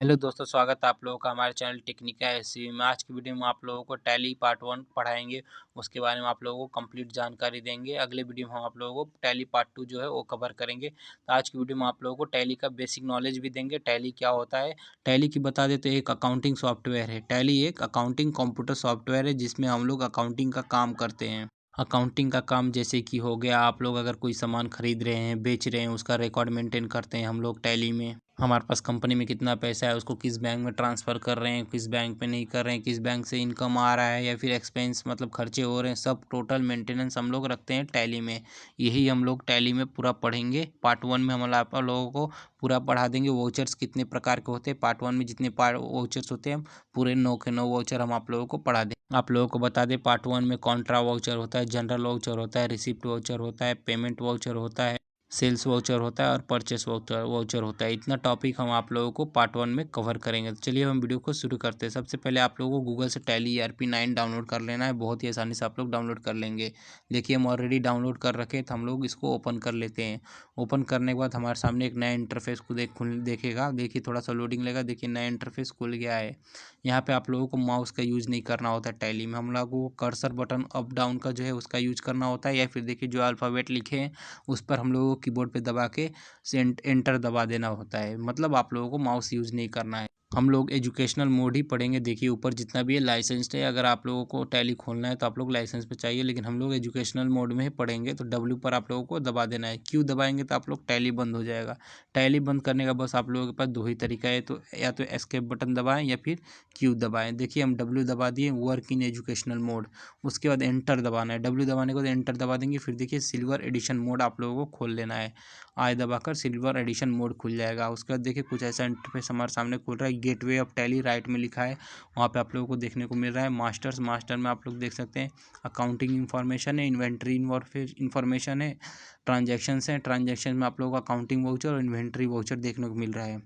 Hello दोस्तों, स्वागत है आप लोगों का हमारे चैनल टेक्निका एसईबी में। आज की वीडियो में आप लोगों को टैली पार्ट 1 पढ़ाएंगे। उसके बारे में आप लोगों को कंप्लीट जानकारी देंगे। अगले वीडियो में हम आप लोगों को टैली पार्ट 2 जो है वो कवर करेंगे। तो आज की वीडियो में आप लोगों को टैली का बेसिक नॉलेज भी देंगे। टैली क्या होता है, टैली की बता देते एक अकाउंटिंग सॉफ्टवेयर है। टैली एक अकाउंटिंग कंप्यूटर सॉफ्टवेयर है जिसमें हम लोग अकाउंटिंग का काम करते हैं। अकाउंटिंग का काम जैसे कि हो गया, आप लोग अगर कोई सामान खरीद रहे हैं, बेच रहे हैं, उसका रिकॉर्ड मेंटेन करते हैं हम लोग टैली में। हमारे पास कंपनी में कितना पैसा है, उसको किस बैंक में ट्रांसफ़र कर रहे हैं, किस बैंक में नहीं कर रहे हैं, किस बैंक से इनकम आ रहा है या फिर एक्सपेंस मतलब खर्चे हो रहे हैं, सब टोटल मेंटेनेंस हम लोग रखते हैं टैली में। यही हम लोग टैली में पूरा पढ़ेंगे। पार्ट 1 में हम आप लोगों को पूरा पढ़ा देंगे। वाउचर्स कितने प्रकार के होते हैं, पार्ट 1 में जितने वाउचर्स होते हैं पूरे 9 के 9 वाउचर हम आप लोगों को पढ़ा दें। आप लोगों को बता दें, पार्ट 1 में कॉन्ट्रा वाउचर होता है, जनरल वाउचर होता है, रिसिप्ट वाउचर होता है, पेमेंट वाउचर होता है, सेल्स वाउचर होता है और परचेस वाउचर वाउचर होता है। इतना टॉपिक हम आप लोगों को पार्ट 1 में कवर करेंगे। तो चलिए हम वीडियो को शुरू करते हैं। सबसे पहले आप लोगों को गूगल से टैली ERP 9 डाउनलोड कर लेना है। बहुत ही आसानी से आप लोग डाउनलोड कर लेंगे। देखिए हम ऑलरेडी डाउनलोड कर रखे हैं, तो हम लोग इसको ओपन कर लेते हैं। ओपन करने के बाद हमारे सामने एक नया इंटरफेस को देखेगा। देखिए थोड़ा सा लोडिंग लेगा। देखिए नया इंटरफेस खुल गया है। यहाँ पे आप लोगों को माउस का यूज़ नहीं करना होता है टैली में। हम लोगों को कर्सर बटन अप डाउन का जो है उसका यूज करना होता है, या फिर देखिए जो अल्फ़ाबेट लिखे हैं उस पर हम लोगों को कीबोर्ड पे दबा के एंटर दबा देना होता है। मतलब आप लोगों को माउस यूज़ नहीं करना है। हम लोग एजुकेशनल मोड ही पढ़ेंगे। देखिए ऊपर जितना भी है लाइसेंस्ड है। अगर आप लोगों को टैली खोलना है तो आप लोग लाइसेंस पे चाहिए, लेकिन हम लोग एजुकेशनल मोड में ही पढ़ेंगे। तो W पर आप लोगों को दबा देना है। क्यों दबाएंगे तो आप लोग टैली बंद हो जाएगा। टैली बंद करने का बस आप लोगों के पास दो ही तरीका है, तो या तो एस्केप बटन दबाएं या फिर Q दबाएं। देखिए हम W दबा दिए, वर्क इन एजुकेशनल मोड। उसके बाद एंटर दबाना है। W दबाने के बाद एंटर दबा देंगे। फिर देखिए सिल्वर एडिशन मोड आप लोगों को खोल लेना है। आई दबाकर सिल्वर एडिशन मोड खुल जाएगा। उसके बाद देखिए कुछ ऐसा इंटरफेस हमारे सामने खुल रहा है। गेटवे ऑफ टैली राइट में लिखा है, वहाँ पे आप लोगों को देखने को मिल रहा है। मास्टर में आप लोग देख सकते हैं अकाउंटिंग इन्फॉर्मेशन है, इन्वेंट्री इन्फॉर्मेशन है, ट्रांजेक्शन्स हैं। ट्रांजेक्शन में आप लोगों को अकाउंटिंग वाउचर और इन्वेंट्री वाउचर देखने को मिल रहा है।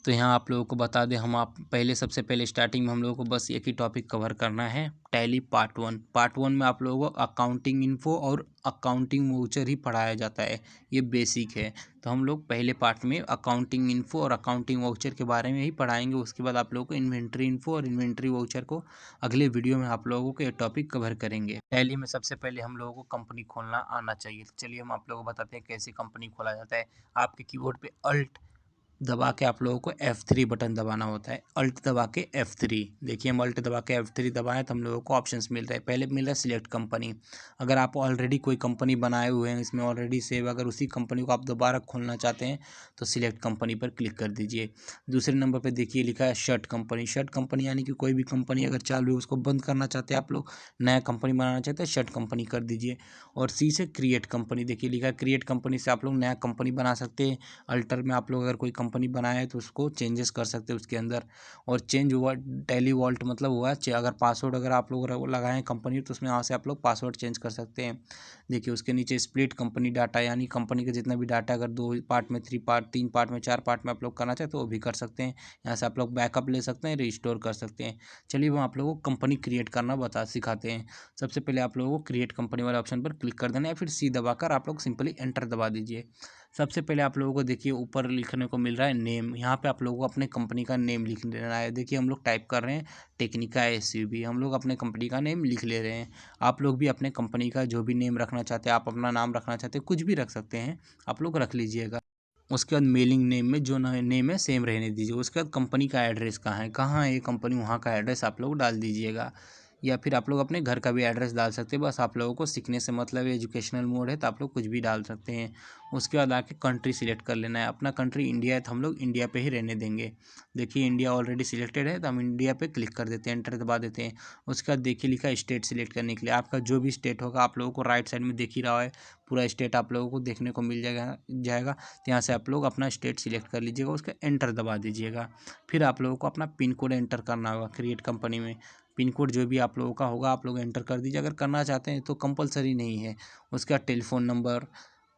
तो यहाँ आप लोगों को बता दें, हम आप पहले सबसे पहले स्टार्टिंग में हम लोगों को बस एक ही टॉपिक कवर करना है, टैली पार्ट 1। पार्ट 1 में आप लोगों को अकाउंटिंग इन्फो और अकाउंटिंग वाउचर ही पढ़ाया जाता है। ये बेसिक है। तो हम लोग पहले पार्ट में अकाउंटिंग इन्फो और अकाउंटिंग वाउचर के बारे में ही पढ़ाएंगे। उसके बाद आप लोगों को इन्वेंट्री इन्फो और इन्वेंट्री वाउचर को अगले वीडियो में आप लोगों को ये टॉपिक कवर करेंगे। टैली में सबसे पहले हम लोगों को कंपनी खोलना आना चाहिए। चलिए हम आप लोगों को बताते हैं कैसे कंपनी खोला जाता है। आपके कीबोर्ड पे अल्ट दबा के आप लोगों को F3 बटन दबाना होता है। अल्ट दबा के F3। देखिए हम अल्ट दबा के F3 दबाएं तो हम लोगों को ऑप्शंस मिल रहे हैं। पहले मिल रहा है सिलेक्ट कंपनी। अगर आप ऑलरेडी कोई कंपनी बनाए हुए हैं, इसमें ऑलरेडी सेव, अगर उसी कंपनी को आप दोबारा खोलना चाहते हैं तो सिलेक्ट कंपनी पर क्लिक कर दीजिए। दूसरे नंबर पर देखिए लिखा है शट कंपनी। शट कंपनी यानी कि कोई भी कंपनी अगर चालू है उसको बंद करना चाहते हैं आप लोग, नया कंपनी बनाना चाहते हैं, शट कंपनी कर दीजिए। और सी से क्रिएट कंपनी। देखिए लिखा है क्रिएट कंपनी से आप लोग नया कंपनी बना सकते हैं। अल्टर में आप लोग अगर कोई कंपनी बनाए तो उसको चेंजेस कर सकते हैं उसके अंदर। और चेंज हुआ टैली वॉल्ट मतलब हुआ अगर पासवर्ड अगर आप लोग लगाएं कंपनी तो उसमें यहाँ से आप लोग पासवर्ड चेंज कर सकते हैं। देखिए उसके नीचे स्प्लिट कंपनी डाटा, यानी कंपनी का जितना भी डाटा अगर 2 पार्ट में, 3 पार्ट, 3 पार्ट में, 4 पार्ट में आप लोग करना चाहें तो वो भी कर सकते हैं। यहाँ से आप लोग बैकअप ले सकते हैं, रिस्टोर कर सकते हैं। चलिए हम आप लोगों को कंपनी क्रिएट करना सिखाते हैं। सबसे पहले आप लोगों को क्रिएट कंपनी वाले ऑप्शन पर क्लिक कर देना है, फिर सी दबाकर आप लोग सिंपली एंटर दबा दीजिए। सबसे पहले आप लोगों को देखिए ऊपर लिखने को मिल रहा है नेम। यहाँ पे आप लोगों को अपने कंपनी का नेम लिख देना है। देखिए हम लोग टाइप कर रहे हैं टेक्निका एसयूबी। हम लोग अपने कंपनी का नेम लिख ले रहे हैं। आप लोग भी अपने कंपनी का जो भी नेम रखना चाहते हैं, आप अपना नाम रखना चाहते हैं, कुछ भी रख सकते हैं, आप लोग रख लीजिएगा। उसके बाद मेलिंग नेम में जो नेम है सेम रहने दीजिए। उसके बाद कंपनी का एड्रेस कहाँ है ये कंपनी, वहाँ का एड्रेस आप लोग डाल दीजिएगा। या फिर आप लोग अपने घर का भी एड्रेस डाल सकते हैं। बस आप लोगों को सीखने से मतलब एजुकेशनल मोड है तो आप लोग कुछ भी डाल सकते हैं। उसके बाद आके कंट्री सिलेक्ट कर लेना है। अपना कंट्री इंडिया है तो हम लोग इंडिया पे ही रहने देंगे। देखिए इंडिया ऑलरेडी सिलेक्टेड है तो हम इंडिया पे क्लिक कर देते हैं, एंटर दबा देते हैं। उसके बाद देखिए लिखा है स्टेट सिलेक्ट करने के लिए। आपका जो भी स्टेट होगा आप लोगों को राइट साइड में देख ही रहा है, पूरा स्टेट आप लोगों को देखने को मिल जाएगा। तो यहाँ से आप लोग अपना स्टेट सिलेक्ट कर लीजिएगा, उसका एंटर दबा दीजिएगा। फिर आप लोगों को अपना पिन कोड एंटर करना होगा क्रिएट कंपनी में। पिन कोड जो भी आप लोगों का होगा आप लोग एंटर कर दीजिए। अगर करना चाहते हैं तो कंपलसरी नहीं है। उसके बाद टेलीफोन नंबर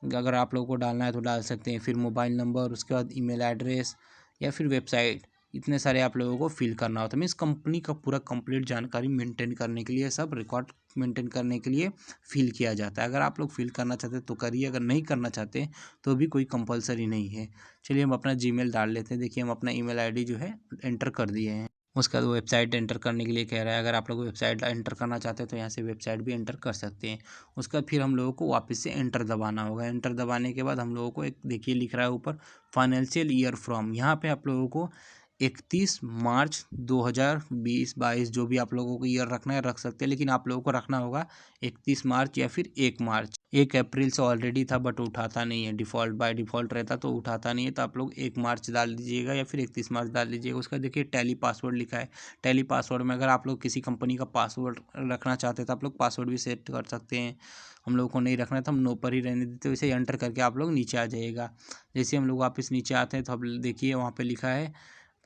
अगर आप लोगों को डालना है तो डाल सकते हैं। फिर मोबाइल नंबर, उसके बाद ईमेल एड्रेस या फिर वेबसाइट इतने सारे आप लोगों को फिल करना होता है। मीन्स कंपनी का पूरा कंप्लीट जानकारी मेंटेन करने के लिए, सब रिकॉर्ड मेंटेन करने के लिए फिल किया जाता है। अगर आप लोग फिल करना चाहते हैं तो करिए, अगर नहीं करना चाहते तो भी कोई कंपलसरी नहीं है। चलिए हम अपना जीमेल डाल लेते हैं। देखिए हम अपना ईमेल आईडी जो है एंटर कर दिए हैं। उसके बाद वेबसाइट एंटर करने के लिए कह रहा है। अगर आप लोग वेबसाइट एंटर करना चाहते हैं तो यहाँ से वेबसाइट भी एंटर कर सकते हैं। उसके बाद फिर हम लोगों को वापस से एंटर दबाना होगा। एंटर दबाने के बाद हम लोगों को एक देखिए लिख रहा है ऊपर फाइनेंशियल ईयर फ्रॉम, यहाँ पे आप लोगों को 31 मार्च 2020-22 जो भी आप लोगों को ईयर रखना है रख सकते हैं, लेकिन आप लोगों को रखना होगा 31 मार्च या फिर 1 मार्च। 1 अप्रैल से ऑलरेडी था बट उठाता नहीं है, डिफ़ॉल्ट बाय डिफ़ॉल्ट रहता तो उठाता नहीं है, तो आप लोग 1 मार्च डाल दीजिएगा या फिर 31 मार्च डाल दीजिएगा। उसका देखिए टैली पासवर्ड लिखा है। टैली पासवर्ड में अगर आप लोग किसी कंपनी का पासवर्ड रखना चाहते हैं तो आप लोग पासवर्ड भी सेट कर सकते हैं। हम लोग को नहीं रखना है तो हम नो पर ही रहने देते, वैसे एंटर करके आप लोग नीचे आ जाइएगा। जैसे हम लोग वापस नीचे आते हैं तो अब देखिए वहाँ पे लिखा है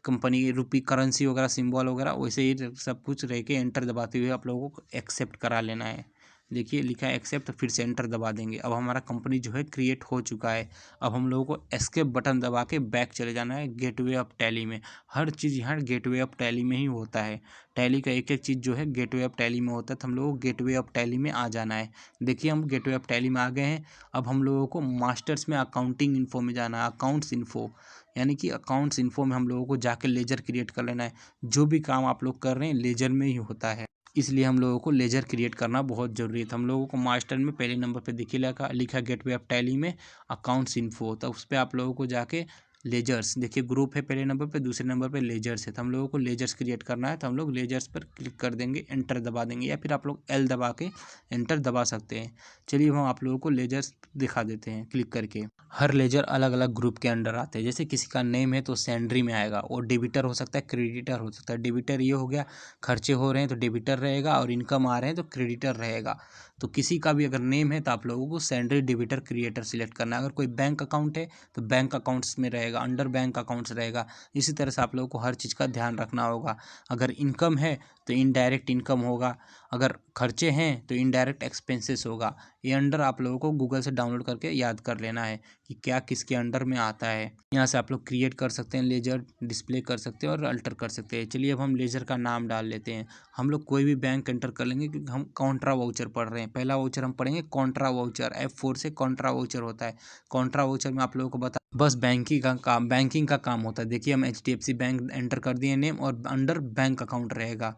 कंपनी की रुपी करेंसी वगैरह सिंबल वगैरह, वैसे ही सब कुछ रह के एंटर दबाते हुए आप लोगों को एक्सेप्ट करा लेना है। देखिए लिखा है एक्सेप्ट, फिर से एंटर दबा देंगे। अब हमारा कंपनी जो है क्रिएट हो चुका है। अब हम लोगों को एस्केप बटन दबा के बैक चले जाना है गेटवे ऑफ टैली में। हर चीज़ यहाँ गेटवे ऑफ टैली में ही होता है। टैली का एक एक चीज़ जो है गेटवे ऑफ टैली में होता है, तो हम लोगों को गेटवे ऑफ टैली में आ जाना है। देखिए हम गेटवे ऑफ टैली में आ गए हैं। अब हम लोगों को मास्टर्स में अकाउंटिंग इन्फो में जाना है, अकाउंट्स इन्फो, यानी कि अकाउंट्स इन्फो में हम लोगों को जाके लेजर क्रिएट कर लेना है। जो भी काम आप लोग कर रहे हैं लेजर में ही होता है, इसलिए हम लोगों को लेजर क्रिएट करना बहुत ज़रूरी है। तो हम लोगों को मास्टर में पहले नंबर पे देखिए लिखा गेटवे ऑफ टैली में अकाउंट्स इन्फो, तो उस पर आप लोगों को जाके लेजर्स, देखिए ग्रुप है पहले नंबर पे, दूसरे नंबर पे लेजर्स है, तो हम लोगों को लेजर्स क्रिएट करना है। तो हम लोग लेजर्स पर क्लिक कर देंगे, एंटर दबा देंगे, या फिर आप लोग एल दबा के एंटर दबा सकते हैं। चलिए हम आप लोगों को लेजर्स दिखा देते हैं क्लिक करके। हर लेजर अलग अलग ग्रुप के अंडर आते हैं। जैसे किसी का नेम है तो सैंड्री में आएगा, और डेबिटर हो सकता है, क्रेडिटर हो सकता है। डेबिटर ये हो गया खर्चे हो रहे हैं तो डेबिटर रहेगा, और इनकम आ रहे हैं तो क्रेडिटर रहेगा। तो किसी का भी अगर नेम है तो आप लोगों को सैंड्री डेबिटर क्रिएटर सिलेक्ट करना है। अगर कोई बैंक अकाउंट है तो बैंक अकाउंट्स में रहेगा, अंडर बैंक अकाउंट्स रहेगा। इसी तरह से आप लोगों को हर चीज़ का ध्यान रखना होगा। अगर इनकम है तो इनडायरेक्ट इनकम होगा, अगर खर्चे हैं तो इनडायरेक्ट एक्सपेंसेस होगा। ये अंडर आप लोगों को गूगल से डाउनलोड करके याद कर लेना है कि क्या किसके अंडर में आता है। यहाँ से आप लोग क्रिएट कर सकते हैं, लेजर डिस्प्ले कर सकते हैं और अल्टर कर सकते हैं। चलिए अब हम लेजर का नाम डाल लेते हैं। हम लोग कोई भी बैंक एंटर कर लेंगे क्योंकि हम कॉन्ट्रा वाउचर पढ़ रहे हैं। पहला वाउचर हम पढ़ेंगे कॉन्ट्रा वाउचर, F4 से कॉन्ट्रा वाउचर होता है। कॉन्ट्रा वाउचर में आप लोगों को बता बस बैंकिंग का काम होता है। देखिए हम HDFC बैंक एंटर कर दिए नेम, और अंडर बैंक अकाउंट रहेगा।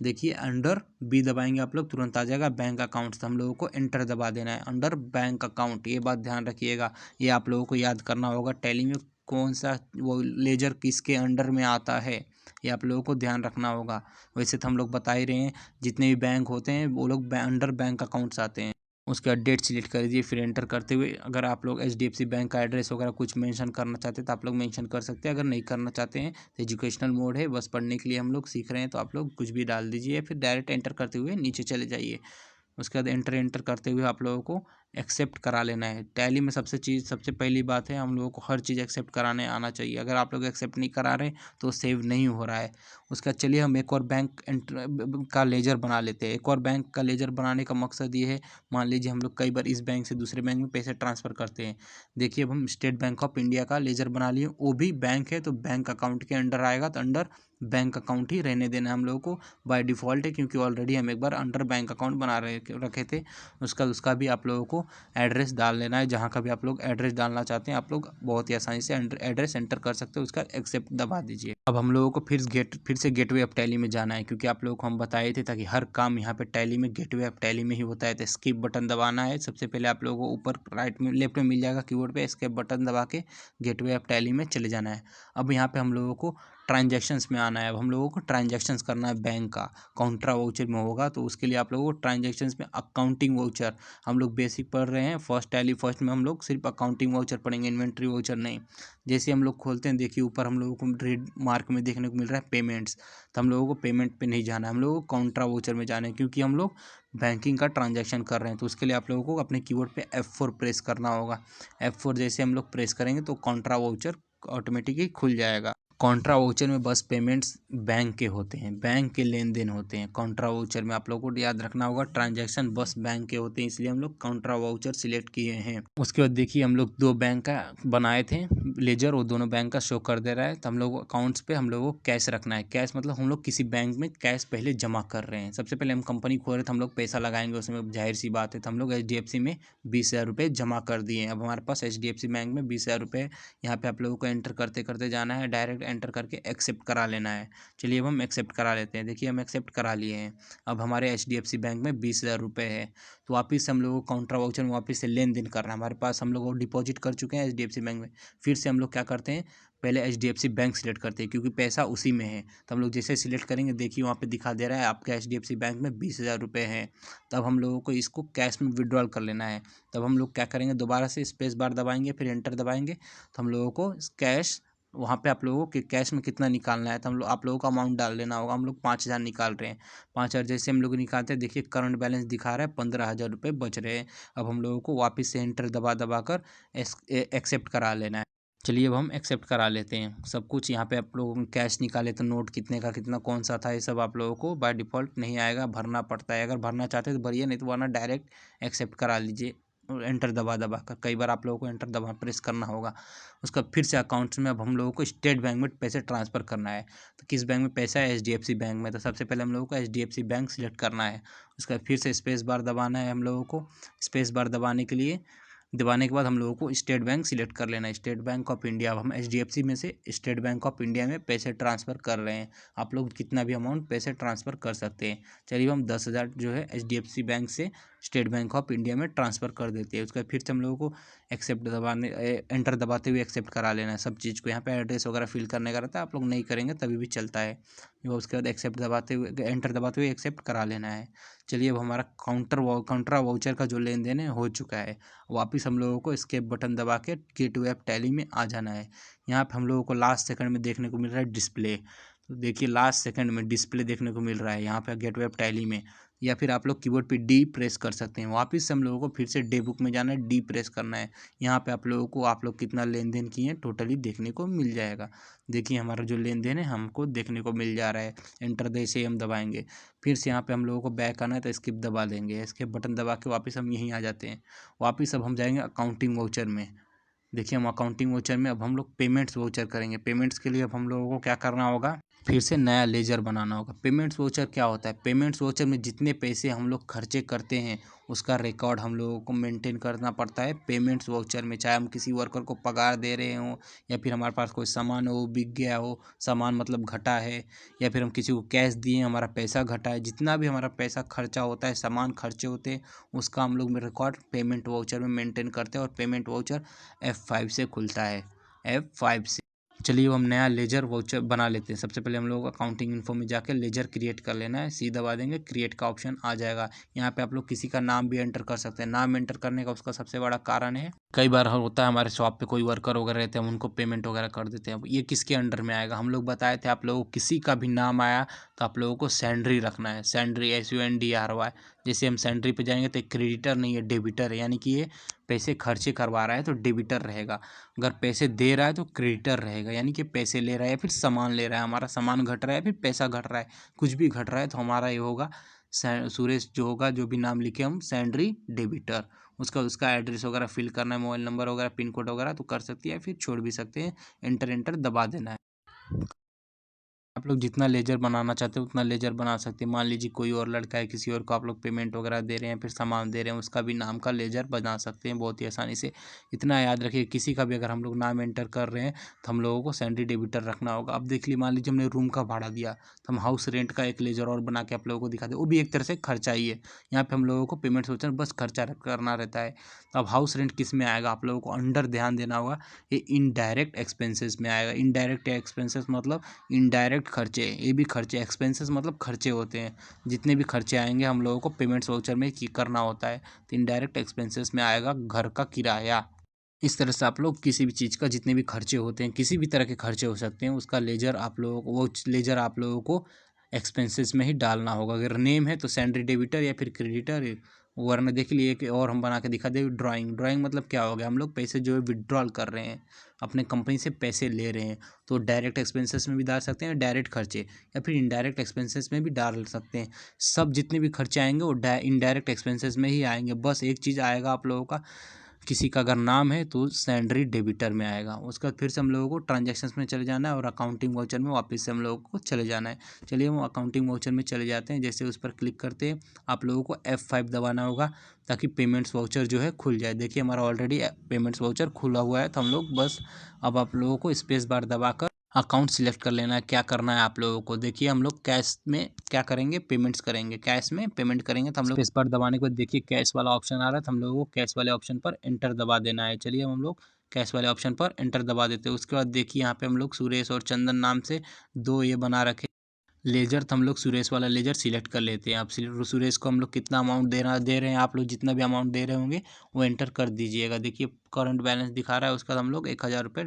देखिए अंडर बी दबाएंगे आप लोग, तुरंत आ जाएगा बैंक अकाउंट। हम लोगों को एंटर दबा देना है, अंडर बैंक अकाउंट। ये बात ध्यान रखिएगा, ये आप लोगों को याद करना होगा। टैली में कौन सा वो लेजर किसके अंडर में आता है, ये आप लोगों को ध्यान रखना होगा। वैसे तो हम लोग बता ही रहे हैं, जितने भी बैंक होते हैं वो लोग अंडर बैंक अकाउंट्स आते हैं। उसके बाद डेट सिलेक्ट कर दीजिए, फिर एंटर करते हुए अगर आप लोग HDFC बैंक का एड्रेस वगैरह कुछ मेंशन करना चाहते हैं तो आप लोग मेंशन कर सकते हैं। अगर नहीं करना चाहते हैं तो एजुकेशनल मोड है, बस पढ़ने के लिए हम लोग सीख रहे हैं, तो आप लोग कुछ भी डाल दीजिए, फिर डायरेक्ट एंटर करते हुए नीचे चले जाइए। उसके बाद एंटर करते हुए आप लोगों को एक्सेप्ट करा लेना है। टैली में सबसे पहली बात है, हम लोगों को हर चीज़ एक्सेप्ट कराने आना चाहिए। अगर आप लोग एक्सेप्ट नहीं करा रहे तो सेव नहीं हो रहा है। उसका चलिए हम एक और बैंक का लेजर बना लेते हैं। एक और बैंक का लेजर बनाने का मकसद ये है, मान लीजिए हम लोग कई बार इस बैंक से दूसरे बैंक में पैसे ट्रांसफ़र करते हैं। देखिए अब हम स्टेट बैंक ऑफ इंडिया का लेजर बना लिए, वो भी बैंक है तो बैंक अकाउंट के अंडर आएगा, तो अंडर बैंक अकाउंट ही रहने देना है हम लोगों को बाय डिफ़ॉल्ट है, क्योंकि ऑलरेडी हम एक बार अंडर बैंक अकाउंट बना रखे थे। उसका भी आप लोगों को एड्रेस डाल लेना है। जहाँ का भी आप लोग एड्रेस डालना चाहते हैं आप लोग बहुत ही आसानी से एड्रेस एंटर कर सकते हो। उसका एक्सेप्ट दबा दीजिए। अब हम लोगों को फिर से गेटवे ऑफ टैली में जाना है, क्योंकि आप लोगों को हम बताए थे ताकि हर काम यहाँ पे टैली में गेटवे ऑफ टैली में ही होता है। तो स्किप बटन दबाना है। सबसे पहले आप लोगों को ऊपर राइट में लेफ्ट में मिल जाएगा कीबोर्ड पे, स्किप बटन दबा के गेटवे ऑफ टैली में चले जाना है। अब यहाँ पे हम लोगों को ट्रांजैक्शंस में आना है। अब हम लोगों को ट्रांजैक्शंस करना है बैंक का, कॉन्ट्रा वाउचर में होगा, तो उसके लिए आप लोगों को ट्रांजैक्शंस में अकाउंटिंग वाउचर, हम लोग बेसिक पढ़ रहे हैं फर्स्ट टैली फर्स्ट में, हम लोग सिर्फ अकाउंटिंग वाउचर पढ़ेंगे, इन्वेंट्री वाउचर नहीं। जैसे हम लोग खोलते हैं, देखिए ऊपर हम लोगों को रेड मार्क में देखने को मिल रहा है पेमेंट्स, तो हम लोगों को पेमेंट पे नहीं जाना है, हम लोगों को कॉन्ट्रा वाउचर में जाना है, क्योंकि हम लोग बैंकिंग का ट्रांजैक्शन कर रहे हैं। तो उसके लिए आप लोगों को अपने कीबोर्ड पे F4 प्रेस करना होगा। F4 जैसे हम लोग प्रेस करेंगे तो कॉन्ट्रा वाउचर ऑटोमेटिकली खुल जाएगा। कॉन्ट्रा वाउचर में बस पेमेंट्स बैंक के होते हैं, बैंक के लेन देन होते हैं। कॉन्ट्रा वाउचर में आप लोगों को याद रखना होगा ट्रांजैक्शन बस बैंक के होते हैं, इसलिए हम लोग कॉन्ट्रा वाउचर सिलेक्ट किए हैं। उसके बाद देखिए हम लोग 2 बैंक का बनाए थे लेजर, वो दोनों बैंक का शो कर दे रहा है। तो हम लोग अकाउंट्स पे हम लोग को कैश रखना है। कैश मतलब हम लोग किसी बैंक में कैश पहले जमा कर रहे हैं। सबसे पहले हम कंपनी खोल रहे थे, हम लोग पैसा लगाएंगे उसमें, जाहिर सी बात है। तो हम लोग HDFC में 20,000 रुपये जमा कर दिए हैं। अब हमारे पास HDFC बैंक में 20,000 रुपये, यहाँ पे आप लोगों को एंटर करते करते जाना है, डायरेक्ट एंटर करके एक्सेप्ट करा लेना है। चलिए अब हम एक्सेप्ट करा लेते हैं। देखिए हम एक्सेप्ट करा लिए हैं। अब हमारे HDFC बैंक में 20,000 रुपये है। तो वापस हम लोग को काउंटर वाउचर में वापस से लेन देन करना है। हमारे पास हम लोग डिपॉजिट कर चुके हैं HDFC बैंक में। फिर से हम लोग क्या करते हैं, पहले HDFC बैंक सिलेक्ट करते हैं, क्योंकि पैसा उसी में है। तो हम लोग जैसे सिलेक्ट करेंगे, देखिए वहाँ पे दिखा दे रहा है आपके HDFC बैंक में 20,000 रुपये हैं। तब हम लोगों को इसको कैश में विड्रॉल कर लेना है। तब हम लोग क्या करेंगे, दोबारा से स्पेस बार दबाएंगे, फिर एंटर दबाएंगे। तो हम लोगों को कैश, वहाँ पे आप लोगों को कैश में कितना निकालना है, तो हम लोग आप लोगों को अमाउंट डाल देना होगा। हम लोग 5,000 निकाल रहे हैं। 5,000 जैसे हम लोग निकालते हैं, देखिए करंट बैलेंस दिखा रहा है 15,000 रुपये बच रहे हैं। अब हम लोगों को वापस से एंटर दबा दबा कर एक्सेप्ट करा लेना है। चलिए अब हम एक्सेप्ट करा लेते हैं सब कुछ। यहाँ पे आप लोग कैश निकाले तो नोट कितने का कितना कौन सा था, ये सब आप लोगों को बाय डिफ़ॉल्ट नहीं आएगा, भरना पड़ता है। अगर भरना चाहते हैं तो भरिए, नहीं तो वरना डायरेक्ट एक्सेप्ट करा लीजिए एंटर दबा दबा कर। कई बार आप लोगों को एंटर दबा प्रेस करना होगा। उसका फिर से अकाउंट्स में अब हम लोगों को स्टेट बैंक में पैसे ट्रांसफ़र करना है। तो किस बैंक में पैसा है, HDFC बैंक में। तो सबसे पहले हम लोगों को HDFC बैंक सिलेक्ट करना है। उसका फिर से स्पेस बार दबाना है हम लोगों को। स्पेस बार दबाने के बाद हम लोगों को स्टेट बैंक सिलेक्ट कर लेना है, स्टेट बैंक ऑफ इंडिया। अब हम HDFC में से स्टेट बैंक ऑफ इंडिया में पैसे ट्रांसफ़र कर रहे हैं। आप लोग कितना भी अमाउंट पैसे ट्रांसफ़र कर सकते हैं। चलिए हम 10,000 जो है HDFC बैंक से स्टेट बैंक ऑफ इंडिया में ट्रांसफ़र कर देते हैं। उसके बाद फिर से हम लोगों को एक्सेप्ट दबाने एंटर दबाते हुए एक्सेप्ट करा लेना है सब चीज़ को। यहाँ पे एड्रेस वगैरह फिल करने का रहता है, आप लोग नहीं करेंगे तभी भी चलता है। उसके बाद एक्सेप्ट दबाते हुए एंटर दबाते हुए एक्सेप्ट करा लेना है। चलिए अब हमारा काउंटर वाउचर का जो लेन देन है हो चुका है। वापस हम लोगों को एस्केप बटन दबा के गेटवे ऐप टैली में आ जाना है। यहाँ पे हम लोगों को लास्ट सेकंड में देखने को मिल रहा है डिस्प्ले। तो देखिए लास्ट सेकंड में डिस्प्ले देखने को मिल रहा है यहाँ पे गेटवे ऐप टैली में। या फिर आप लोग कीबोर्ड पे D प्रेस कर सकते हैं। वापस से हम लोगों को फिर से डे बुक में जाना है, D प्रेस करना है। यहाँ पे आप लोगों को आप लोग कितना लेन देन किए हैं टोटली देखने को मिल जाएगा। देखिए हमारा जो लेन देन है हमको देखने को मिल जा रहा है। एंटर जैसे ही हम दबाएंगे, फिर से यहाँ पे हम लोगों को बैक आना है तो स्किप दबा देंगे। स्किप बटन दबा के वापस हम यहीं आ जाते हैं। वापस अब हम जाएंगे अकाउंटिंग वाउचर में। देखिए हम अकाउंटिंग वाउचर में अब हम लोग पेमेंट्स वाउचर करेंगे। पेमेंट्स के लिए अब हम लोगों को क्या करना होगा, फिर से नया लेजर बनाना होगा। पेमेंट्स वाउचर क्या होता है, पेमेंट्स वाउचर में जितने पैसे हम लोग खर्चे करते हैं उसका रिकॉर्ड हम लोगों को मेंटेन करना पड़ता है पेमेंट्स वाउचर में। चाहे हम किसी वर्कर को पगार दे रहे हों, या फिर हमारे पास कोई सामान हो बिक गया हो, सामान मतलब घटा है, या फिर हम किसी को कैश दिए हमारा पैसा घटा है, जितना भी हमारा पैसा खर्चा होता है, सामान खर्चे होते हैं, उसका हम लोग में रिकॉर्ड पेमेंट वाउचर में मेंटेन करते हैं। और पेमेंट वाउचर F5 से खुलता है, F5 से। चलिए अब हम नया लेजर वाउचर बना लेते हैं। सबसे पहले हम लोग अकाउंटिंग इन्फो में जाकर लेजर क्रिएट कर लेना है। सी दबा देंगे, क्रिएट का ऑप्शन आ जाएगा। यहाँ पे आप लोग किसी का नाम भी एंटर कर सकते हैं। नाम एंटर करने का उसका सबसे बड़ा कारण है, कई बार होता है हमारे शॉप पे कोई वर्कर वगैरह रहते हैं, हम उनको पेमेंट वगैरह कर देते हैं। अब ये किसके अंडर में आएगा, हम लोग बताए थे आप लोगों को किसी का भी नाम आया तो आप लोगों को सैंड्री रखना है, सैंड्री SUNDRY। जैसे हम सैंड्री पे जाएंगे तो क्रेडिटर नहीं है, डेबिटर है, यानी कि ये पैसे खर्चे करवा रहा है तो डेबिटर रहेगा। अगर पैसे दे रहा है तो क्रेडिटर रहेगा, यानी कि पैसे ले रहा है या फिर सामान ले रहा है, हमारा सामान घट रहा है या फिर पैसा घट रहा है, कुछ भी घट रहा है तो हमारा ये होगा सुरेश जो होगा, जो भी नाम लिखे हम सैंड्री डेबिटर। उसका एड्रेस वगैरह फिल करना है, मोबाइल नंबर वगैरह पिन कोड वगैरह तो कर सकती है, फिर छोड़ भी सकते हैं। एंटर दबा देना है। आप लोग जितना लेजर बनाना चाहते हो उतना लेजर बना सकते हैं। मान लीजिए कोई और लड़का है, किसी और को आप लोग पेमेंट वगैरह दे रहे हैं, फिर सामान दे रहे हैं, उसका भी नाम का लेजर बना सकते हैं बहुत ही आसानी से। इतना याद रखिए, किसी का भी अगर हम लोग नाम एंटर कर रहे हैं तो हम लोगों को सैंड्री डेबिटर रखना होगा। अब देख लीजिए, मान लीजिए हमने रूम का भाड़ा दिया तो हम हाउस रेंट का एक लेजर और बना के आप लोगों को दिखा दें, वो भी एक तरह से खर्चा ही है। यहाँ पर हम लोगों को पेमेंट सोचना बस खर्चा करना रहता है। तो अब हाउस रेंट किस में आएगा, आप लोगों को अंडर ध्यान देना होगा, ये इनडायरेक्ट एक्सपेंसेस में आएगा। इनडायरेक्ट एक्सपेंसेस मतलब इनडायरेक्ट खर्चे, ये भी खर्चे, एक्सपेंसेस मतलब खर्चे होते हैं। जितने भी खर्चे आएंगे हम लोगों को पेमेंट्स वाउचर में करना होता है। तो इनडायरेक्ट एक्सपेंसेस में आएगा घर का किराया। इस तरह से आप लोग किसी भी चीज़ का जितने भी खर्चे होते हैं, किसी भी तरह के खर्चे हो सकते हैं, उसका लेजर आप लोगों को, वो लेजर आप लोगों को एक्सपेंसेस में ही डालना होगा। अगर नेम है तो सैंड्री डेबिटर या फिर क्रेडिटर, वरना देख लिए कि और हम बना के दिखा दे ड्राइंग। ड्राइंग मतलब क्या हो गया, हम लोग पैसे जो है विड्रॉल कर रहे हैं, अपने कंपनी से पैसे ले रहे हैं तो डायरेक्ट एक्सपेंसेस में भी डाल सकते हैं, डायरेक्ट खर्चे, या फिर इनडायरेक्ट एक्सपेंसेस में भी डाल सकते हैं। सब जितने भी खर्चे आएंगे वो इनडायरेक्ट एक्सपेंसेस में ही आएंगे। बस एक चीज़ आएगा आप लोगों का, किसी का अगर नाम है तो सैलरी डेबिटर में आएगा। उसके बाद फिर से हम लोगों को ट्रांजैक्शंस में चले जाना है और अकाउंटिंग वाउचर में वापस से हम लोगों को चले जाना है। चलिए हम अकाउंटिंग वाउचर में चले जाते हैं। जैसे उस पर क्लिक करते हैं आप लोगों को F5 दबाना होगा ताकि पेमेंट्स वाउचर जो है खुल जाए। देखिए हमारा ऑलरेडी पेमेंट्स वाउचर खुला हुआ है, तो हम लोग बस अब आप लोगों को स्पेस बार दबाकर अकाउंट सिलेक्ट कर लेना है। क्या करना है आप लोगों को, देखिए हम लोग कैश में क्या करेंगे, पेमेंट्स करेंगे, कैश में पेमेंट करेंगे। तो हम लोग इस पर दबाने के बाद देखिए कैश वाला ऑप्शन आ रहा है, तो हम लोगों को कैश वाले ऑप्शन पर एंटर दबा देना है। चलिए हम लोग कैश वाले ऑप्शन पर एंटर दबा देते हैं। उसके बाद देखिए यहाँ पे हम लोग सुरेश और चंदन नाम से दो ये बना रखे लेजर, तो हम लोग सुरेश वाला लेजर सिलेक्ट कर लेते हैं। अब सुरेश को हम लोग कितना अमाउंट दे रहे हैं, आप लोग जितना भी अमाउंट दे रहे होंगे वो एंटर कर दीजिएगा। देखिए करंट बैलेंस दिखा रहा है, उसका हम लोग 1000 रुपये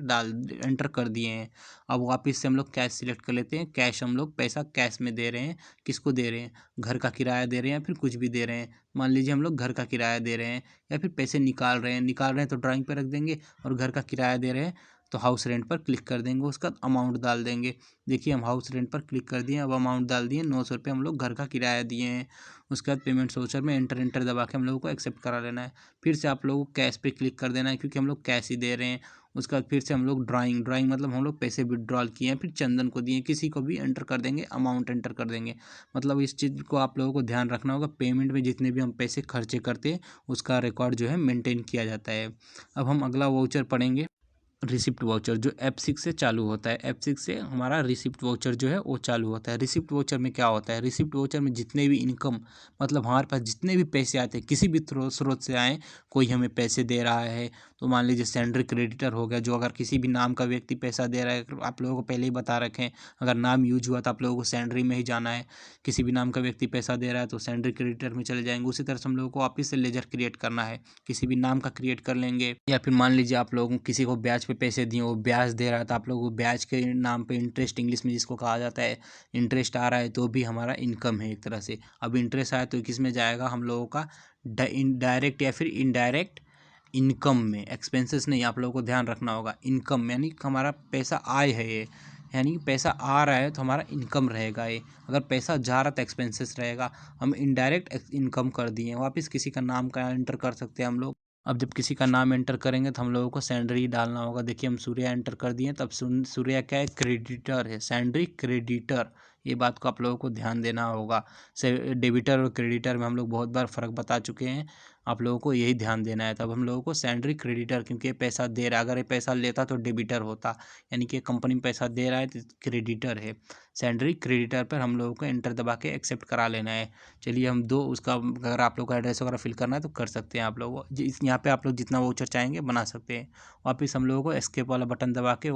एंटर कर दिए हैं। अब वापस से हम लोग कैश सिलेक्ट कर लेते हैं। कैश हम लोग पैसा कैश में दे रहे हैं, किसको दे रहे हैं, घर का किराया दे रहे हैं या फिर कुछ भी दे रहे हैं। मान लीजिए हम लोग घर का किराया दे रहे हैं या फिर पैसे निकाल रहे हैं तो ड्राइंग पर रख देंगे, और घर का किराया दे रहे हैं तो हाउस रेंट पर क्लिक कर देंगे, उसका अमाउंट डाल देंगे। देखिए हम हाउस रेंट पर क्लिक कर दिए, अब अमाउंट डाल दिए 900 रुपये, हम लोग घर का किराया दिए हैं। उसके बाद पेमेंट वाउचर में एंटर दबा के हम लोगों को एक्सेप्ट करा लेना है। फिर से आप लोगों को कैश पे क्लिक कर देना है क्योंकि हम लोग कैश ही दे रहे हैं। उसके बाद फिर से हम लोग ड्राइंग मतलब हम लोग पैसे विड्रॉल किए हैं, फिर चंदन को दिए, किसी को भी एंटर कर देंगे, अमाउंट एंटर कर देंगे। मतलब इस चीज़ को आप लोगों को ध्यान रखना होगा, पेमेंट में जितने भी हम पैसे खर्चे करते हैं उसका रिकॉर्ड जो है मेंटेन किया जाता है। अब हम अगला वाउचर पढ़ेंगे, रिसिप्ट वाउचर, जो F6 से चालू होता है। F6 से हमारा रिसिप्ट वाउचर जो है वो चालू होता है। रिसिप्ट वाउचर में क्या होता है, रिसिप्ट वाउचर में जितने भी इनकम, मतलब हमारे पास जितने भी पैसे आते हैं किसी भी स्रोत से आए, कोई हमें पैसे दे रहा है तो मान लीजिए सैलरी क्रेडिटर हो गया, जो अगर किसी भी नाम का व्यक्ति पैसा दे रहा है, आप लोगों को पहले ही बता रखें अगर नाम यूज हुआ तो आप लोगों को सैलरी में ही जाना है। किसी भी नाम का व्यक्ति पैसा दे रहा है तो सैलरी क्रेडिटर में चले जाएंगे। उसी तरह से हम लोगों को वापस से लेजर क्रिएट करना है, किसी भी नाम का क्रिएट कर लेंगे। या फिर मान लीजिए आप लोगों किसी को ब्याज पे पैसे दिए, वो ब्याज दे रहा है तो आप लोगों को ब्याज के नाम पे इंटरेस्ट, इंग्लिश में जिसको कहा जाता है, इंटरेस्ट आ रहा है तो भी हमारा इनकम है एक तरह से। अब इंटरेस्ट आया तो किस में जाएगा, हम लोगों का डायरेक्ट या फिर इनडायरेक्ट इनकम में, एक्सपेंसेस नहीं, आप लोगों को ध्यान रखना होगा। इनकम यानी हमारा पैसा आय है ये, यानी कि पैसा आ रहा है तो हमारा इनकम रहेगा ये। अगर पैसा जा रहा तो एक्सपेंसेस रहेगा। हम इनडायरेक्ट इनकम कर दिए। वापस किसी का नाम का एंटर कर सकते हैं हम लोग। अब जब किसी का नाम एंटर करेंगे तो हम लोगों को सैलरी डालना होगा। देखिए हम सूर्या एंटर कर दिए, तब सूर्या क्या है, क्रेडिटर है, सैलरी क्रेडिटर। ये बात को आप लोगों को ध्यान देना होगा। से डेबिटर और क्रेडिटर में हम लोग बहुत बार फ़र्क बता चुके हैं, आप लोगों को यही ध्यान देना है। तब हम लोगों को सैलरी क्रेडिटर, क्योंकि ये पैसा दे रहा है, अगर ये पैसा लेता तो डेबिटर होता, यानी कि कंपनी में पैसा दे रहा है तो क्रेडिटर है। सैलरी क्रेडिटर पर हम लोगों को एंटर दबा के एक्सेप्ट करा लेना है। चलिए हम दो उसका, अगर आप लोग का एड्रेस वगैरह फिल करना है तो कर सकते हैं आप लोग। यहाँ पे आप लोग जितना वाउचर चाहेंगे बना सकते हैं। वापस हम लोगों को एस्केप वाला बटन दबा के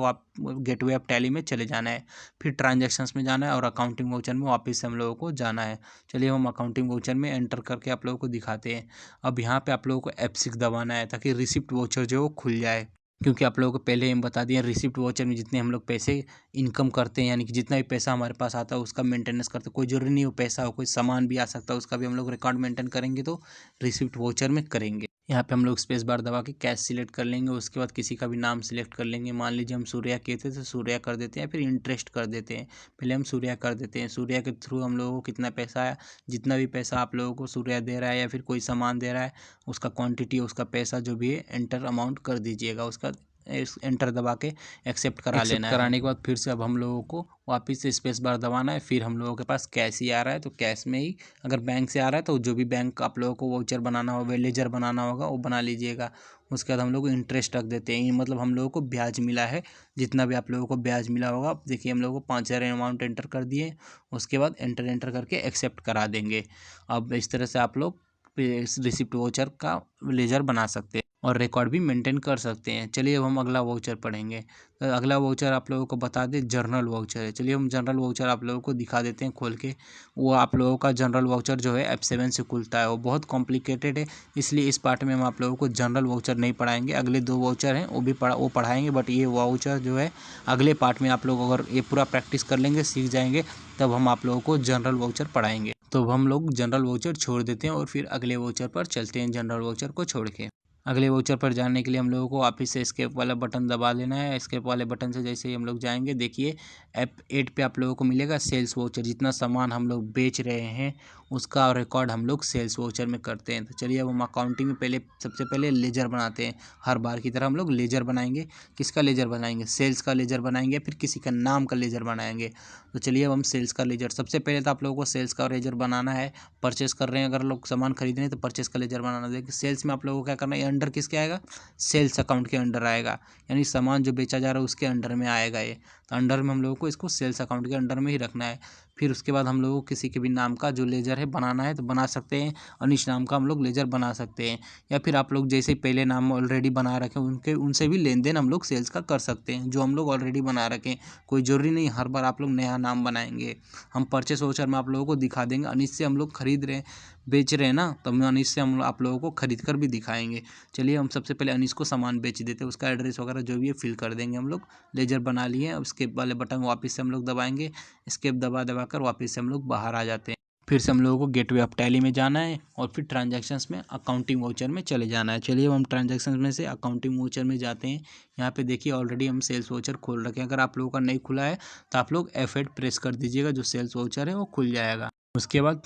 गेटवे ऑफ टैली में चले जाना है, फिर ट्रांजैक्शंस में जाना है और अकाउंटिंग वाउचर में वापस से हम लोगों को जाना है। चलिए हम अकाउंटिंग वाउचर में एंटर करके आप लोगों को दिखाते हैं। अब यहाँ पे आप लोगों को F6 दबाना है ताकि रिसिप्ट वाउचर जो है वो खुल जाए, क्योंकि आप लोगों को पहले ही हम बता दिए रिसिप्ट वाउचर में जितने हम लोग पैसे इनकम करते हैं, यानी कि जितना भी पैसा हमारे पास आता है उसका मेंटेनेंस करते हैं। कोई जरूरी नहीं हो पैसा हो, कोई सामान भी आ सकता है, उसका भी हम लोग रिकॉर्ड मेंटेन करेंगे तो रिसिप्ट वाउचर में करेंगे। यहाँ पे हम लोग स्पेस बार दबा के कैश सिलेक्ट कर लेंगे। उसके बाद किसी का भी नाम सिलेक्ट कर लेंगे। मान लीजिए हम सूर्या किए थे तो सूर्या कर देते हैं, फिर इंटरेस्ट कर देते हैं। पहले हम सूर्या कर देते हैं। सूर्या के थ्रू हम लोगों को कितना पैसा आया, जितना भी पैसा आप लोगों को सूर्या दे रहा है या फिर कोई सामान दे रहा है, उसका क्वांटिटी, उसका पैसा जो भी है एंटर अमाउंट कर दीजिएगा। उसका एंटर दबा के एक्सेप्ट करा लेना है। कराने के बाद फिर से अब हम लोगों को वापस से स्पेस बार दबाना है। फिर हम लोगों के पास कैश ही आ रहा है तो कैश में ही, अगर बैंक से आ रहा है तो जो भी बैंक आप लोगों को वाउचर बनाना होगा, लेजर बनाना होगा, वो बना लीजिएगा। उसके बाद हम लोग इंटरेस्ट रख देते हैं, मतलब हम लोगों को ब्याज मिला है, जितना भी आप लोगों को ब्याज मिला होगा। देखिए हम लोगों को 5000 अमाउंट एंटर कर दिए। उसके बाद एंटर करके एक्सेप्ट करा देंगे। अब इस तरह से आप लोग रिसिप्ट वाउचर का लेजर बना सकते हैं और रिकॉर्ड भी मेंटेन कर सकते हैं। चलिए अब हम अगला वाउचर पढ़ेंगे। तो अगला वाउचर आप लोगों को बता दें जर्नल वाउचर है। चलिए हम जनरल वाउचर आप लोगों को दिखा देते हैं खोल के। वो आप लोगों का जनरल वाउचर जो है F7 से खुलता है, वो बहुत कॉम्प्लिकेटेड है, इसलिए इस पार्ट में हम आप लोगों को जनरल वाउचर नहीं पढ़ाएंगे। अगले दो वाउचर हैं वो पढ़ाएंगे, बट ये वाउचर जो है अगले पार्ट में आप लोग अगर ये पूरा प्रैक्टिस कर लेंगे, सीख जाएंगे, तब हम आप लोगों को जनरल वाउचर पढ़ाएंगे। तो हम लोग जनरल वाउचर छोड़ देते हैं और फिर अगले वाउचर पर चलते हैं, जनरल वाउचर को छोड़ के। अगले वाउचर पर जाने के लिए हम लोगों को वापस से एस्केप वाला बटन दबा लेना है। एस्केप वाले बटन से जैसे ही हम लोग जाएंगे, देखिए F8 पे आप लोगों को मिलेगा सेल्स वाउचर। जितना सामान हम लोग बेच रहे हैं उसका रिकॉर्ड हम लोग सेल्स वाउचर में करते हैं। तो चलिए अब हम अकाउंटिंग में सबसे पहले लेजर बनाते हैं। हर बार की तरह हम लोग लेजर बनाएंगे। किसका लेजर बनाएंगे? सेल्स का लेजर बनाएंगे, फिर किसी का नाम का लेजर बनाएंगे। तो चलिए अब हम सेल्स का लेजर, सबसे पहले तो आप लोगों को सेल्स का लेजर बनाना है। परचेस कर रहे हैं अगर लोग सामान खरीद रहे हैं तो परचेस का लेजर बनाना। देखिए सेल्स में आप लोगों को क्या करना है, अंडर किसके आएगा? सेल्स अकाउंट के अंडर आएगा, यानी सामान जो बेचा जा रहा है उसके अंडर में आएगा ये। तो अंडर में हम लोगों को इसको सेल्स अकाउंट के अंडर में ही रखना है। फिर उसके बाद हम लोगों को किसी के भी नाम का जो लेजर है बनाना है तो बना सकते हैं। अनिश नाम का हम लोग लेजर बना सकते हैं, या फिर आप लोग जैसे पहले नाम ऑलरेडी बना रखे उनसे भी लेन देन हम लोग सेल्स का कर सकते हैं, जो हम लोग ऑलरेडी बना रखें। कोई ज़रूरी नहीं हर बार आप लोग नया नाम बनाएंगे। हम परचेस वाउचर में आप लोगों को दिखा देंगे, अनिश से हम लोग खरीद रहे हैं, बेच रहे हैं ना, तो हम अनिश से हम आप लोगों को खरीद कर भी दिखाएंगे। चलिए हम सबसे पहले अनिश को सामान बेच देते हैं, उसका एड्रेस वगैरह जो भी है फिल कर देंगे हम लोग। लेजर बना लिए, अब स्केप वाले बटन वापस से हम लोग दबाएंगे। स्केप दबा दबा कर वापस से हम लोग बाहर आ जाते हैं। फिर से हम लोगों को गेटवे ऑफ टैली में जाना है और फिर ट्रांजैक्शंस में अकाउंटिंग वाउचर में चले जाना है। चलिए अब हम ट्रांजैक्शंस में से अकाउंटिंग वाउचर में जाते हैं। यहाँ पे देखिए ऑलरेडी हम सेल्स वाउचर खोल रखे हैं। अगर आप लोगों का नहीं खुला है तो आप लोग F8 प्रेस कर दीजिएगा, जो सेल्स वाउचर है वो खुल जाएगा। उसके बाद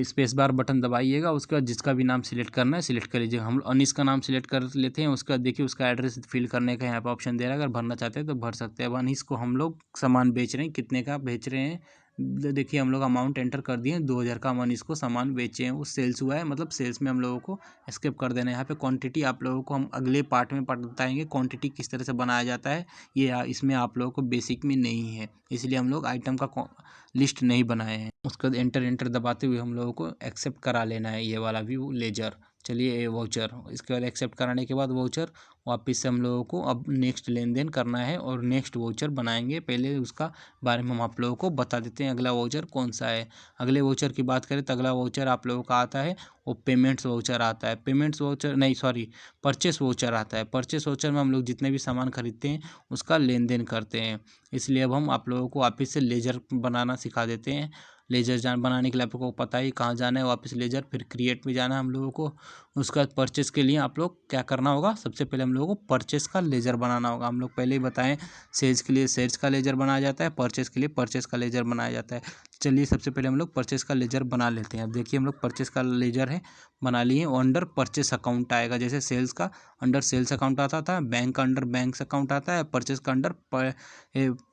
स्पेस बार बटन दबाइएगा। उसके बाद जिसका भी नाम सिलेक्ट करना है सिलेक्ट कर लीजिएगा। हम अनिश का नाम सिलेक्ट कर लेते हैं। उसका देखिए उसका एड्रेस फिल करने का यहाँ पे ऑप्शन दे रहा है, अगर भरना चाहते हैं तो भर सकते हैं। अब अनिश को हम लोग सामान बेच रहे हैं, कितने का बेच रहे हैं देखिए हम लोग अमाउंट एंटर कर दिए 2000 का। हम अनिश को सामान बेचे हैं, वो सेल्स हुआ है, मतलब सेल्स में हम लोगों को स्किप कर देना है। यहाँ पे क्वांटिटी आप लोगों को हम अगले पार्ट में बताएंगे क्वांटिटी किस तरह से बनाया जाता है। ये इसमें आप लोगों को बेसिक में नहीं है, इसलिए हम लोग आइटम का लिस्ट नहीं बनाए हैं। उसके बाद एंटर दबाते हुए हम लोगों को एक्सेप्ट करा लेना है ये वाला भी लेजर। चलिए ये वाउचर, इसके बाद एक्सेप्ट कराने के बाद वाउचर वापस से हम लोगों को अब नेक्स्ट लेन देन करना है और नेक्स्ट वाउचर बनाएंगे। पहले उसका बारे में हम आप लोगों को बता देते हैं अगला वाउचर कौन सा है। अगले वाउचर की बात करें तो अगला वाउचर आप लोगों का आता है वो पेमेंट्स वाउचर आता है। पेमेंट्स वाउचर नहीं सॉरी परचेस वाउचर आता है। परचेस वाउचर में हम लोग जितने भी सामान खरीदते हैं उसका लेन देन करते हैं। इसलिए अब हम आप लोगों को वापस से लेजर बनाना सिखा देते हैं। लेजर बनाने के लिए आपको पता ही कहाँ जाना है, वापस लेजर, फिर क्रिएट में जाना है हम लोगों को। उसके बाद परचेस के लिए आप लोग क्या करना होगा, सबसे पहले हम लोगों को परचेस का लेजर बनाना होगा। हम लोग पहले ही बताएं सेल्स के लिए सेल्स का लेजर बनाया जाता है, परचेस के लिए परचेस का लेजर बनाया जाता है। चलिए सबसे पहले हम लोग परचेस का लेजर बना लेते हैं। अब देखिए हम लोग परचेस का लेजर है बना लिए, अंडर परचेस अकाउंट आएगा। जैसे सेल्स का अंडर सेल्स अकाउंट आता था, बैंक का अंडर बैंक अकाउंट आता है, परचेस का अंडर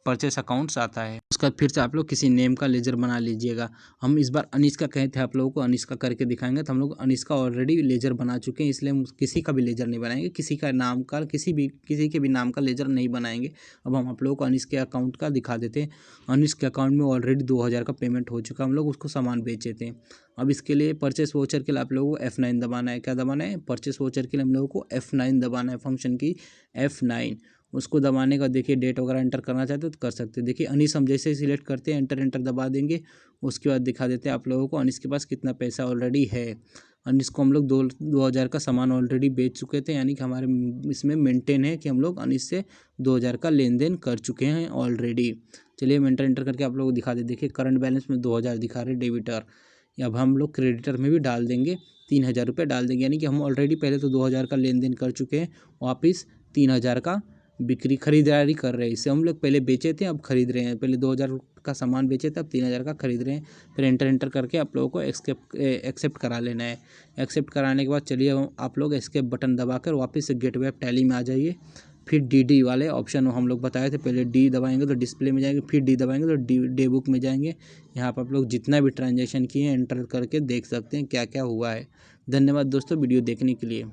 परचेस अकाउंट्स आता है। उसके बाद फिर से आप लोग किसी नेम का लेजर बना लीजिएगा। हम इस बार अनिश का कहे थे आप लोगों को अनिश का करके दिखाएंगे, तो हम लोग अनिश का ऑलरेडी लेजर बना चुके हैं, इसलिए हम किसी का भी लेजर नहीं बनाएंगे। किसी का नाम का किसी के भी नाम का लेजर नहीं बनाएंगे। अब हम आप लोगों को अनिश के अकाउंट का दिखा देते हैं। अनिश के अकाउंट में ऑलरेडी 2000 का पेमेंट हो चुका, हम लोग उसको सामान बेचे थे। अब इसके लिए परचेस वाउचर के लिए आप लोगों को F9 दबाना है। क्या दबाना है? परचेस वाउचर के लिए हम लोगों को F9 दबाना है, फंक्शन की F9। उसको दबाने का देखिए डेट वगैरह एंटर करना चाहते हो तो कर सकते हैं। देखिए अनिश हम जैसे ही सिलेक्ट करते हैं एंटर दबा देंगे। उसके बाद दिखा देते हैं आप लोगों को अनिश के पास कितना पैसा ऑलरेडी है। अनिश को हम लोग 2000 का सामान ऑलरेडी बेच चुके थे, यानी कि हमारे इसमें मेंटेन है कि हम लोग अनिश से 2000 का लेन देन कर चुके हैं ऑलरेडी। चलिए हम एंटर करके आप लोगों को दिखा दें। देखिए करंट बैलेंस में 2000 दिखा रहे डेबिटर। अब हम लोग क्रेडिटर में भी डाल देंगे 3000 रुपये डाल देंगे, यानी कि हम ऑलरेडी पहले तो 2000 का लेन देन कर चुके हैं, वापस 3000 का बिक्री खरीदारी कर रहे हैं। इससे हम लोग पहले बेचे थे अब खरीद रहे हैं। पहले 2000 का सामान बेचे थे अब 3000 का खरीद रहे हैं। फिर एंटर करके आप लोगों को एक्सेप्ट करा लेना है। एक्सेप्ट कराने के बाद चलिए आप लोग एस्केप बटन दबाकर वापस से गेटवे ऑफ टैली में आ जाइए। फिर डी वाले ऑप्शन हम लोग बताए थे, पहले डी दबाएंगे तो डिस्प्ले में जाएंगे, फिर डी दबाएंगे तो डे बुक में जाएंगे। यहाँ पर आप लोग जितना भी ट्रांजेक्शन किए हैं एंटर करके देख सकते हैं क्या क्या हुआ है। धन्यवाद दोस्तों वीडियो देखने के लिए।